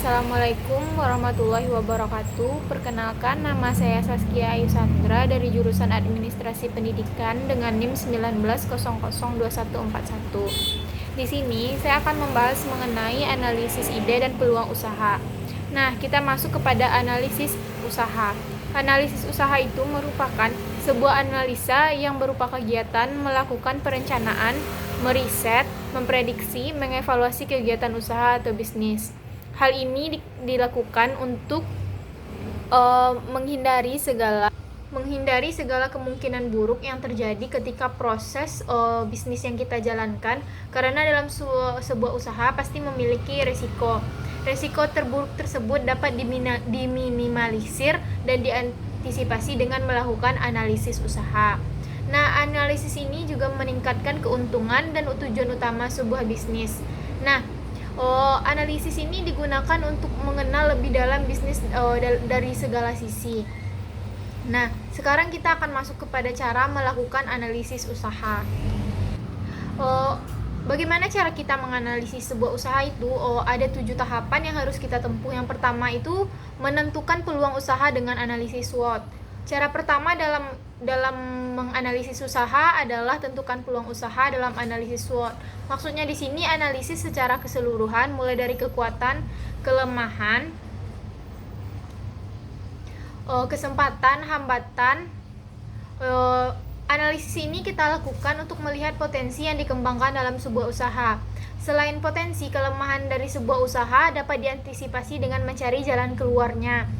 Assalamualaikum warahmatullahi wabarakatuh. Perkenalkan, nama saya Saskia Ayu Sandra dari jurusan Administrasi Pendidikan dengan NIM 19002141. Di sini saya akan membahas mengenai analisis ide dan peluang usaha. Nah, kita masuk kepada analisis usaha. Analisis usaha itu merupakan sebuah analisa yang berupa kegiatan melakukan perencanaan, meriset, memprediksi, mengevaluasi kegiatan usaha atau bisnis. Hal ini dilakukan untuk menghindari segala kemungkinan buruk yang terjadi ketika proses bisnis yang kita jalankan, karena dalam sebuah usaha pasti memiliki resiko. Resiko terburuk tersebut dapat diminimalisir dan diantisipasi dengan melakukan analisis usaha. Nah, analisis ini juga meningkatkan keuntungan dan tujuan utama sebuah bisnis. Nah, analisis ini digunakan untuk mengenal lebih dalam bisnis dari segala sisi. Nah, sekarang kita akan masuk kepada cara melakukan analisis usaha. Bagaimana cara kita menganalisis sebuah usaha itu? Ada 7 tahapan yang harus kita tempuh. Yang pertama itu menentukan peluang usaha dengan analisis SWOT. Cara pertama dalam menganalisis usaha adalah tentukan peluang usaha dalam analisis SWOT. Maksudnya di sini analisis secara keseluruhan, mulai dari kekuatan, kelemahan, kesempatan, hambatan. Analisis ini kita lakukan untuk melihat potensi yang dikembangkan dalam sebuah usaha. Selain potensi, kelemahan dari sebuah usaha dapat diantisipasi dengan mencari jalan keluarnya.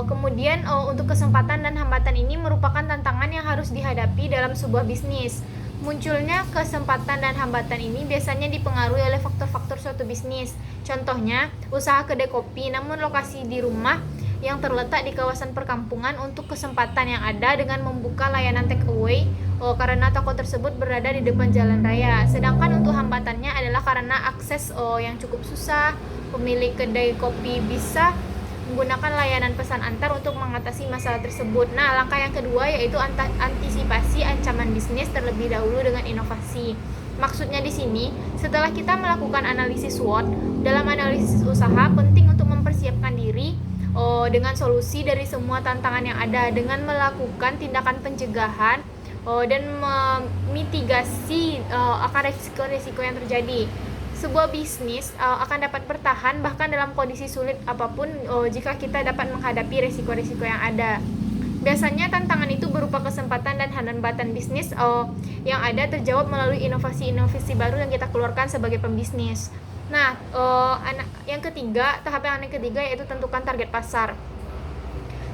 Kemudian untuk kesempatan dan hambatan ini merupakan tantangan yang harus dihadapi dalam sebuah bisnis. Munculnya kesempatan dan hambatan ini biasanya dipengaruhi oleh faktor-faktor suatu bisnis. Contohnya, usaha kedai kopi namun lokasi di rumah yang terletak di kawasan perkampungan. Untuk kesempatan yang ada dengan membuka layanan take away karena toko tersebut berada di depan jalan raya. Sedangkan untuk hambatannya adalah karena akses yang cukup susah. Pemilik kedai kopi bisa menggunakan layanan pesan antar untuk mengatasi masalah tersebut. Nah, langkah yang kedua yaitu antisipasi ancaman bisnis terlebih dahulu dengan inovasi. Maksudnya di sini, setelah kita melakukan analisis SWOT, dalam analisis usaha penting untuk mempersiapkan diri dengan solusi dari semua tantangan yang ada, dengan melakukan tindakan pencegahan dan memitigasi akan risiko-risiko yang terjadi. Sebuah bisnis akan dapat bertahan bahkan dalam kondisi sulit apapun jika kita dapat menghadapi risiko-risiko yang ada. Biasanya tantangan itu berupa kesempatan dan hambatan bisnis yang ada terjawab melalui inovasi-inovasi baru yang kita keluarkan sebagai pembisnis. Nah, tahap yang ketiga yaitu tentukan target pasar.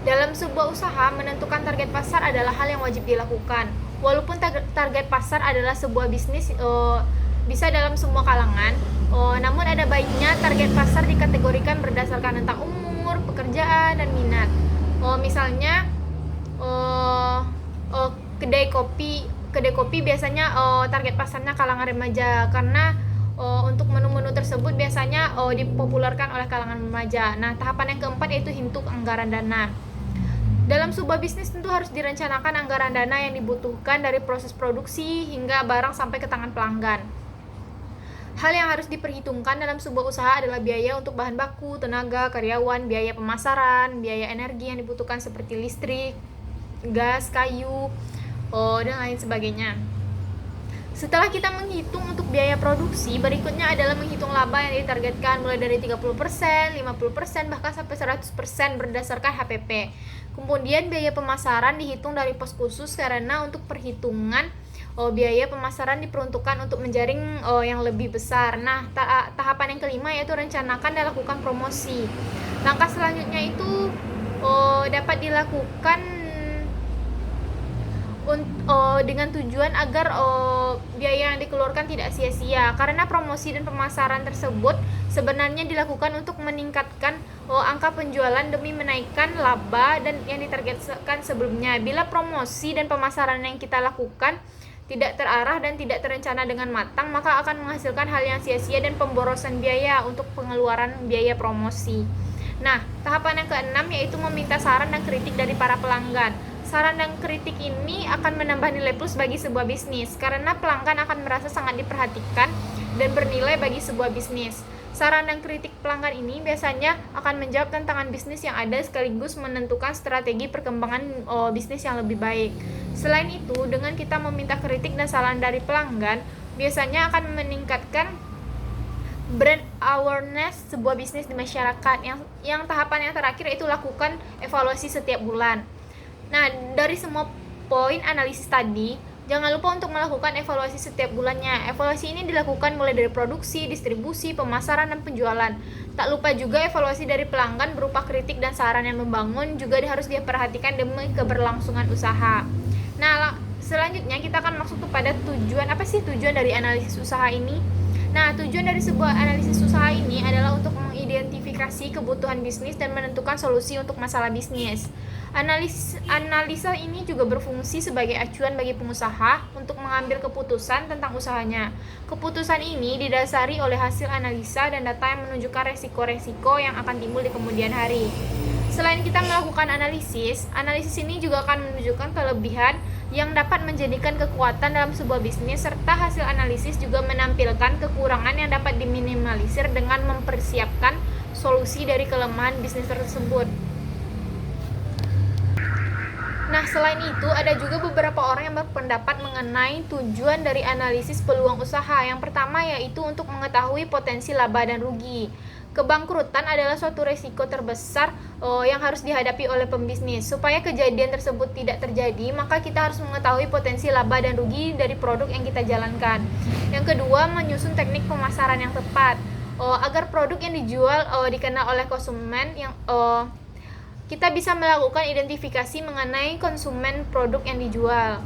Dalam sebuah usaha, menentukan target pasar adalah hal yang wajib dilakukan. Walaupun target pasar adalah sebuah bisnis bisa dalam semua kalangan, namun ada baiknya target pasar dikategorikan berdasarkan tentang umur, pekerjaan, dan minat. Misalnya kedai kopi biasanya target pasarnya kalangan remaja, karena untuk menu-menu tersebut biasanya dipopulerkan oleh kalangan remaja. Nah, tahapan yang keempat yaitu hitung anggaran dana. Dalam sebuah bisnis tentu harus direncanakan anggaran dana yang dibutuhkan dari proses produksi hingga barang sampai ke tangan pelanggan. Hal yang harus diperhitungkan dalam sebuah usaha adalah biaya untuk bahan baku, tenaga, karyawan, biaya pemasaran, biaya energi yang dibutuhkan seperti listrik, gas, kayu, dan lain sebagainya. Setelah kita menghitung untuk biaya produksi, berikutnya adalah menghitung laba yang ditargetkan mulai dari 30%, 50%, bahkan sampai 100% berdasarkan HPP. Kemudian biaya pemasaran dihitung dari pos khusus karena untuk perhitungan biaya pemasaran diperuntukkan untuk menjaring yang lebih besar. Nah, tahapan yang kelima yaitu rencanakan dan lakukan promosi. Langkah selanjutnya itu dapat dilakukan dengan tujuan agar biaya yang dikeluarkan tidak sia-sia, karena promosi dan pemasaran tersebut sebenarnya dilakukan untuk meningkatkan angka penjualan demi menaikkan laba dan yang ditargetkan sebelumnya. Bila promosi dan pemasaran yang kita lakukan tidak terarah dan tidak terencana dengan matang, maka akan menghasilkan hal yang sia-sia dan pemborosan biaya untuk pengeluaran biaya promosi. Nah, tahapan yang keenam yaitu meminta saran dan kritik dari para pelanggan. Saran dan kritik ini akan menambah nilai plus bagi sebuah bisnis, karena pelanggan akan merasa sangat diperhatikan dan bernilai bagi sebuah bisnis. Saran dan kritik pelanggan ini biasanya akan menjawab tantangan bisnis yang ada sekaligus menentukan strategi perkembangan bisnis yang lebih baik. Selain itu, dengan kita meminta kritik dan saran dari pelanggan, biasanya akan meningkatkan brand awareness sebuah bisnis di masyarakat. Yang tahapan yang terakhir itu lakukan evaluasi setiap bulan. Nah, dari semua poin analisis tadi, jangan lupa untuk melakukan evaluasi setiap bulannya. Evaluasi ini dilakukan mulai dari produksi, distribusi, pemasaran, dan penjualan. Tak lupa juga evaluasi dari pelanggan berupa kritik dan saran yang membangun juga harus diperhatikan demi keberlangsungan usaha. Nah, selanjutnya kita akan masuk kepada tujuan. Apa sih tujuan dari analisis usaha ini? Nah, tujuan dari sebuah analisis usaha ini adalah untuk mengidentifikasi kebutuhan bisnis dan menentukan solusi untuk masalah bisnis. Analisa ini juga berfungsi sebagai acuan bagi pengusaha untuk mengambil keputusan tentang usahanya. Keputusan ini didasari oleh hasil analisa dan data yang menunjukkan resiko-resiko yang akan timbul di kemudian hari. Selain kita melakukan analisis ini juga akan menunjukkan kelebihan yang dapat menjadikan kekuatan dalam sebuah bisnis, serta hasil analisis juga menampilkan kekurangan yang dapat diminimalisir dengan mempersiapkan solusi dari kelemahan bisnis tersebut. Nah, selain itu, ada juga beberapa orang yang berpendapat mengenai tujuan dari analisis peluang usaha. Yang pertama yaitu untuk mengetahui potensi laba dan rugi. Kebangkrutan adalah suatu risiko terbesar yang harus dihadapi oleh pembisnis. Supaya kejadian tersebut tidak terjadi, maka kita harus mengetahui potensi laba dan rugi dari produk yang kita jalankan. Yang kedua, menyusun teknik pemasaran yang tepat. Agar produk yang dijual dikenal oleh konsumen kita bisa melakukan identifikasi mengenai konsumen produk yang dijual.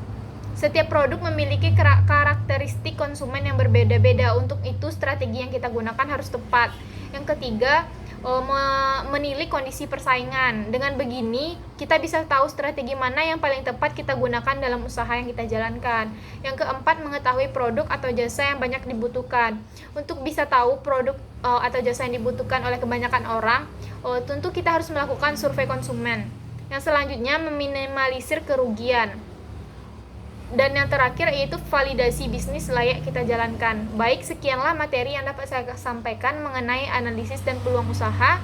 Setiap produk memiliki karakteristik konsumen yang berbeda-beda. Untuk itu, strategi yang kita gunakan harus tepat. Yang ketiga, menilik kondisi persaingan. Dengan begini, kita bisa tahu strategi mana yang paling tepat kita gunakan dalam usaha yang kita jalankan. Yang keempat, mengetahui produk atau jasa yang banyak dibutuhkan. Untuk bisa tahu produk atau jasa yang dibutuhkan oleh kebanyakan orang, tentu kita harus melakukan survei konsumen. Yang selanjutnya, meminimalisir kerugian. Dan yang terakhir yaitu validasi bisnis layak kita jalankan. Baik, sekianlah materi yang dapat saya sampaikan mengenai analisis dan peluang usaha.